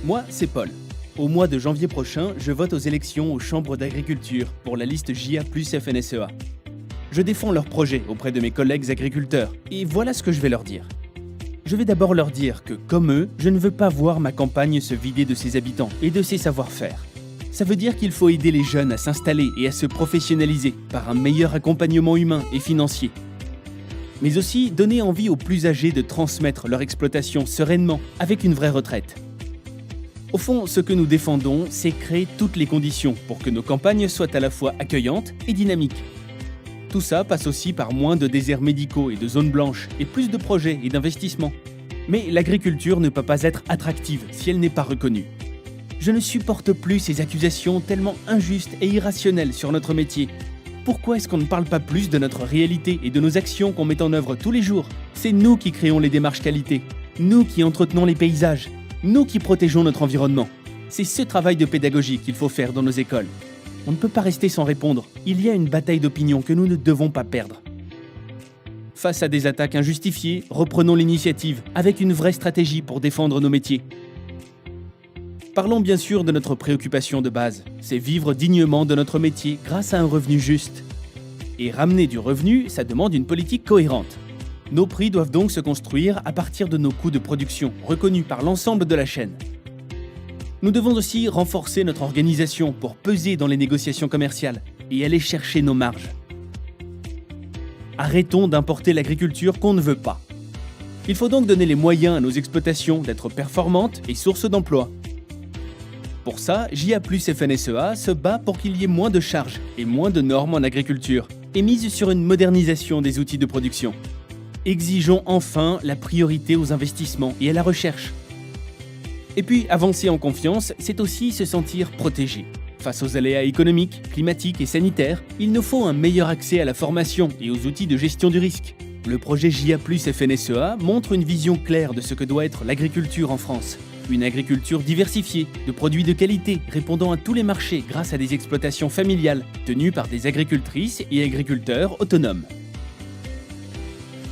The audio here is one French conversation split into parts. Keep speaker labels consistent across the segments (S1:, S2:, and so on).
S1: Moi, c'est Paul. Au mois de janvier prochain, je vote aux élections aux chambres d'agriculture pour la liste JA plus FNSEA. Je défends leurs projets auprès de mes collègues agriculteurs et voilà ce que je vais leur dire. Je vais d'abord leur dire que, comme eux, je ne veux pas voir ma campagne se vider de ses habitants et de ses savoir-faire. Ça veut dire qu'il faut aider les jeunes à s'installer et à se professionnaliser par un meilleur accompagnement humain et financier. Mais aussi donner envie aux plus âgés de transmettre leur exploitation sereinement avec une vraie retraite. Au fond, ce que nous défendons, c'est créer toutes les conditions pour que nos campagnes soient à la fois accueillantes et dynamiques. Tout ça passe aussi par moins de déserts médicaux et de zones blanches et plus de projets et d'investissements. Mais l'agriculture ne peut pas être attractive si elle n'est pas reconnue. Je ne supporte plus ces accusations tellement injustes et irrationnelles sur notre métier. Pourquoi est-ce qu'on ne parle pas plus de notre réalité et de nos actions qu'on met en œuvre tous les jours ? C'est nous qui créons les démarches qualité, nous qui entretenons les paysages, nous qui protégeons notre environnement. C'est ce travail de pédagogie qu'il faut faire dans nos écoles. On ne peut pas rester sans répondre. Il y a une bataille d'opinion que nous ne devons pas perdre. Face à des attaques injustifiées, reprenons l'initiative avec une vraie stratégie pour défendre nos métiers. Parlons bien sûr de notre préoccupation de base, c'est vivre dignement de notre métier grâce à un revenu juste. Et ramener du revenu, ça demande une politique cohérente. Nos prix doivent donc se construire à partir de nos coûts de production, reconnus par l'ensemble de la chaîne. Nous devons aussi renforcer notre organisation pour peser dans les négociations commerciales et aller chercher nos marges. Arrêtons d'importer l'agriculture qu'on ne veut pas. Il faut donc donner les moyens à nos exploitations d'être performantes et sources d'emplois. Pour ça, JA plus FNSEA se bat pour qu'il y ait moins de charges et moins de normes en agriculture et mise sur une modernisation des outils de production. Exigeons enfin la priorité aux investissements et à la recherche. Et puis, avancer en confiance, c'est aussi se sentir protégé. Face aux aléas économiques, climatiques et sanitaires, il nous faut un meilleur accès à la formation et aux outils de gestion du risque. Le projet JA plus FNSEA montre une vision claire de ce que doit être l'agriculture en France. Une agriculture diversifiée, de produits de qualité, répondant à tous les marchés grâce à des exploitations familiales, tenues par des agricultrices et agriculteurs autonomes.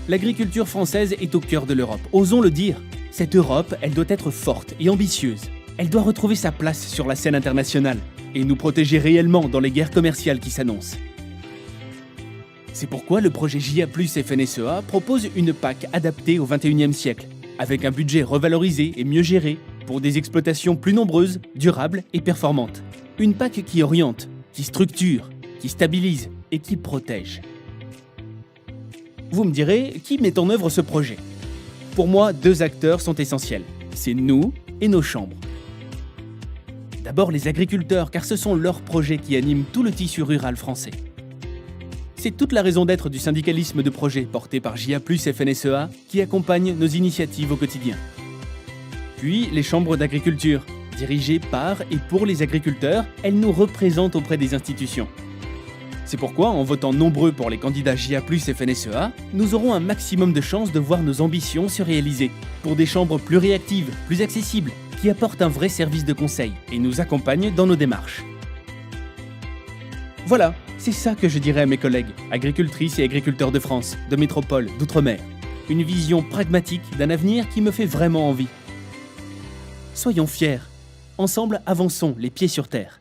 S1: L'agriculture française est au cœur de l'Europe, osons le dire. Cette Europe, elle doit être forte et ambitieuse. Elle doit retrouver sa place sur la scène internationale et nous protéger réellement dans les guerres commerciales qui s'annoncent. C'est pourquoi le projet JA plus FNSEA propose une PAC adaptée au XXIe siècle, avec un budget revalorisé et mieux géré pour des exploitations plus nombreuses, durables et performantes. Une PAC qui oriente, qui structure, qui stabilise et qui protège. Vous me direz, qui met en œuvre ce projet ? Pour moi, deux acteurs sont essentiels. C'est nous et nos chambres. D'abord les agriculteurs, car ce sont leurs projets qui animent tout le tissu rural français. C'est toute la raison d'être du syndicalisme de projet porté par JA plus FNSEA qui accompagne nos initiatives au quotidien. Puis les chambres d'agriculture, dirigées par et pour les agriculteurs, elles nous représentent auprès des institutions. C'est pourquoi, en votant nombreux pour les candidats JA plus FNSEA, nous aurons un maximum de chances de voir nos ambitions se réaliser, pour des chambres plus réactives, plus accessibles, qui apportent un vrai service de conseil et nous accompagnent dans nos démarches. Voilà, c'est ça que je dirais à mes collègues, agricultrices et agriculteurs de France, de métropole, d'outre-mer. Une vision pragmatique d'un avenir qui me fait vraiment envie. Soyons fiers. Ensemble, avançons les pieds sur terre.